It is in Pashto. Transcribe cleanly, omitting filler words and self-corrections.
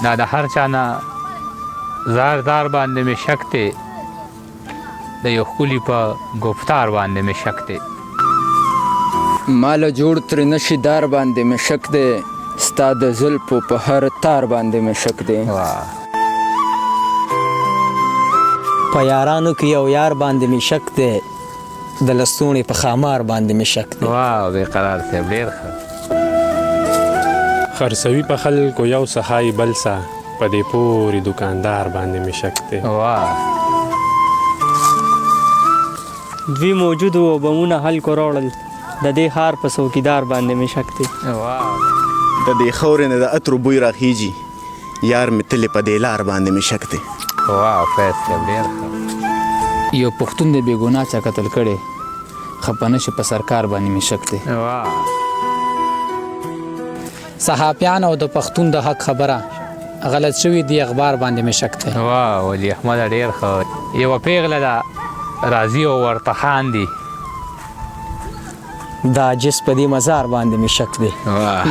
دا د هر چا نه زاردار باندې مې شک دی د یو ښکلي په گفتار باندې مې شک دی مال جوړ تر نشي دار باندې مې شک دی ستا د زلفو په هر تار باندې مې شک دی په یارانو کې یو یار باندې مې شک دی د لستوڼي په خامار باندې مې شک دی واو بې قرار صاحب ډېر ښه خرڅوي په خلکو یو سخای بل سا په دې پورې دکاندار باندې مې شک دی واه دوی موجود و بمونه خلکو راوړل د دې ښار په څوکیدار باندې مې شک دی واه د دې خاورې نه د عطرو بوی راخیږي یار مې تلې په دې لار باندې مې شک دی واو فیض صاحب ډېر ښه یو پښتون د بې ګناه چا قتل کړی خفه نشي په سرکار باندې مې شک دی واه صحافیان او د پښتون د حق خبره غلط شوي دی اخبار باندې مې شک دی واه ولي احمد ډېر ښه یوه پیغله ده راځي او ورته خاندي دا جس په دې مزار باندې مې شک دی واه